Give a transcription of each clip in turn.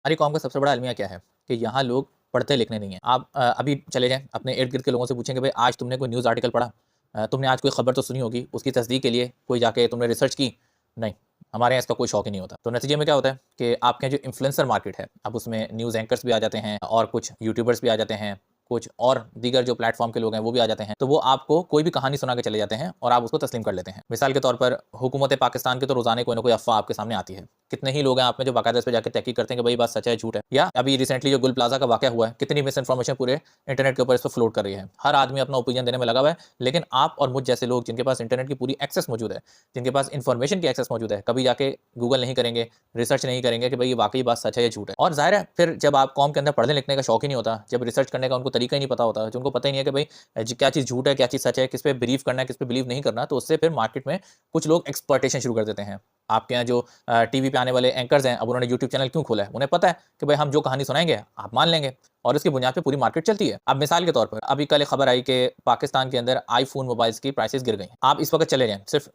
हमारी कौम का सबसे बड़ा अलमिया क्या है कि यहाँ लोग पढ़ते लिखने नहीं हैं। आप अभी चले जाएँ अपने इर्द-गिर्द के लोगों से पूछेंगे, भाई आज तुमने कोई न्यूज़ आर्टिकल पढ़ा? तुमने आज कोई खबर तो सुनी होगी, उसकी तस्दीक के लिए कोई जाके तुमने रिसर्च की? नहीं, हमारे यहाँ इसका कोई शौक ही नहीं होता। तो नतीजे में क्या होता है कि आपके यहाँ जो इन्फ्लुएंसर मार्केट है, अब उसमें न्यूज़ एंकर्स भी आ जाते हैं और कुछ यूट्यूबर्स भी आ जाते हैं, कुछ और दीगर जो प्लेटफ़ॉर्म के लोग हैं वो भी आ जाते हैं। तो वो आपको कोई भी कहानी सुना के चले जाते हैं और आप उसको तस्लीम कर लेते हैं। मिसाल के तौर पर हुकूमत पाकिस्तान की तो रोज़ाना कोई ना कोई अफ़वाह आपके सामने आती है। कितने ही लोग हैं आप में जो बाकायदा इस पे जाके तहकीक करते हैं कि भाई बात सच है, झूठ है। या अभी रिसेंटली जो गुल प्लाज़ा का वाक़या हुआ है, कितनी मिस इन्फॉर्मेशन पूरे इंटरनेट के ऊपर इस पे फ्लोट कर रही है। हर आदमी अपना ओपिनियन देने में लगा हुआ है, लेकिन आप और मुझ जैसे लोग जिनके पास इंटरनेट की पूरी एक्सेस मौजूद है, जिनके पास इन्फॉर्मेशन की एक्सेस मौजूद है, कभी जाके गूगल नहीं करेंगे, रिसर्च नहीं करेंगे कि भाई ये वाक़ई बात सच है या झूठ है। और ज़ाहिर है फिर जब आप कौम के अंदर पढ़ने लिखने का शौक ही नहीं होता, जब रिसर्च करने का उनको तरीका ही नहीं पता होता, जो उनको पता ही नहीं है कि भाई क्या चीज़ झूठ है, क्या चीज़ सच है, किस पे बिलीव करना है, किस पे बिलीव नहीं करना, तो उससे फिर मार्केट में कुछ लोग एक्सप्लॉइटेशन शुरू कर देते हैं। आपके यहाँ जो टीवी पे आने वाले एंकर्स हैं, अब उन्होंने यूट्यूब चैनल क्यों खोला है? उन्हें पता है कि भाई हम जो कहानी सुनाएँगे, आप मान लेंगे और इसकी बुनियाद पे पूरी मार्केट चलती है। अब मिसाल के तौर पर अभी कल एक खबर आई कि पाकिस्तान के अंदर आईफ़ोन मोबाइल्स की प्राइसेज़ गिर गई हैं। आप इस वक़्त चले जाएँ, सिर्फ़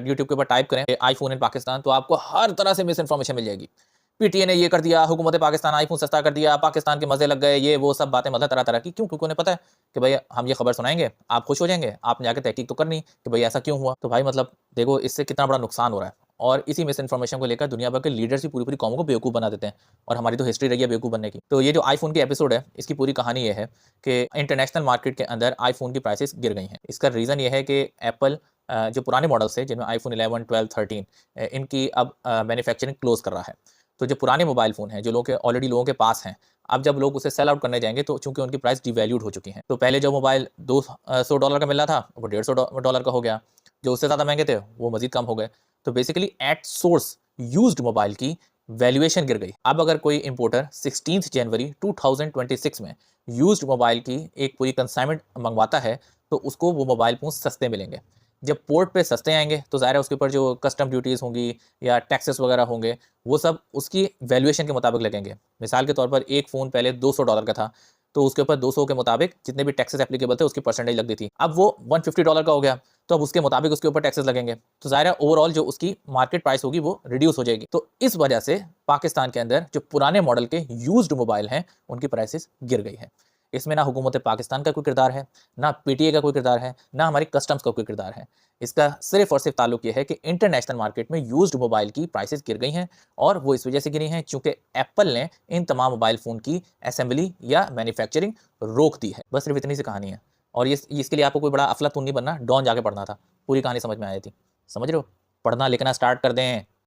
यूट्यूब के ऊपर टाइप करें आईफ़ोन इन पाकिस्तान, तो आपको हर तरह से मिस इन्फॉर्मेशन मिल जाएगी। पीटीए ने ये कर दिया, हुकूमत पाकिस्तान आईफ़ोन सस्ता कर दिया, पाकिस्तान के मज़े लग गए, ये वो सब बातें मतलब तरह-तरह की। क्यों? क्योंकि उन्हें पता है कि भई हम ये खबर सुनाएँगे, आप खुश हो जाएँगे, आपने जाके तहकीक तो करनी कि भई ऐसा क्यों हुआ? तो भाई मतलब देखो इससे कितना बड़ा नुकसान हो रहा है और इसी मिस इन्फॉर्मेशन को लेकर दुनिया भर के लीडर्स भी पूरी-पूरी कौमों को बेवकूफ़ बना देते हैं और हमारी तो हिस्ट्री रही है बेवकूफ़ बनने की। तो ये जो आईफ़ोन की एपिसोड है, इसकी पूरी कहानी ये है कि इंटरनेशनल मार्केट के अंदर आईफ़ोन की प्राइसेज़ गिर गई हैं। इसका रीज़न ये है कि एप्पल जो पुराने मॉडल्स थे जिनमें आईफ़ोन 11, 12, 13 इनकी अब मैन्युफैक्चरिंग क्लोज़ कर रहा है। तो जो पुराने मोबाइल फ़ोन हैं, जो लोगों के ऑलरेडी लोगों के पास हैं, अब जब लोग उसे सेल आउट करने जाएँगे तो चूँकि उनकी प्राइस डिवैल्यूड हो चुकी हैं। तो पहले जो मोबाइल $200 का मिल रहा था, वो $150 का हो गया। जो उससे ज़्यादा महँगे थे, वो मज़ीद कम हो गए। तो basically at source used mobile की वैल्यूएशन गिर गई। अब अगर कोई इंपोर्टर 16 जनवरी 2026 में यूज्ड मोबाइल की एक पूरी कंसाइनमेंट मँगवाता है, तो उसको वो मोबाइल फ़ोन सस्ते मिलेंगे। जब पोर्ट पे सस्ते आएँगे, तो ज़ाहिर है उसके ऊपर जो कस्टम ड्यूटीज़ होंगी या टैक्सेस वगैरह होंगे, वो सब उसकी वैल्यूएशन के मुताबिक लगेंगे। मिसाल के तौर पर एक फ़ोन पहले $200 का था, तो उसके ऊपर 200 के मुताबिक जितने भी टैक्सेस एप्लीकेबल थे, उसकी परसेंटेज लगती थी। अब वो $150 का हो गया, तो अब उसके मुताबिक उसके ऊपर टैक्सेस लगेंगे। तो ज़ाहिर है ओवरऑल जो उसकी मार्केट प्राइस होगी, वो रिड्यूस हो जाएगी। तो इस वजह से पाकिस्तान के अंदर जो पुराने मॉडल के यूज्ड मोबाइल हैं, उनकी प्राइसेज़ गिर गई हैं। इसमें ना हुकूमत पाकिस्तान का कोई किरदार है, ना पीटीए का कोई किरदार है, ना हमारी कस्टम्स का कोई किरदार है। इसका सिर्फ़ और सिर्फ़ ताल्लुक ये है कि इंटरनेशनल मार्केट में यूज्ड मोबाइल की प्राइसेज़ गिर गई हैं और वो इस वजह से गिरी हैं चूँकि एप्पल ने इन तमाम मोबाइल फ़ोन की असेंबली या मैन्युफैक्चरिंग रोक दी है। बस सिर्फ़ इतनी सी कहानी है और ये इसके लिए आपको कोई बड़ा अफ़लातून नहीं बनना, डॉन जाके पढ़ना था। पूरी कहानी समझ में आ जाती। समझ रहे हो? पढ़ना लिखना स्टार्ट कर दें।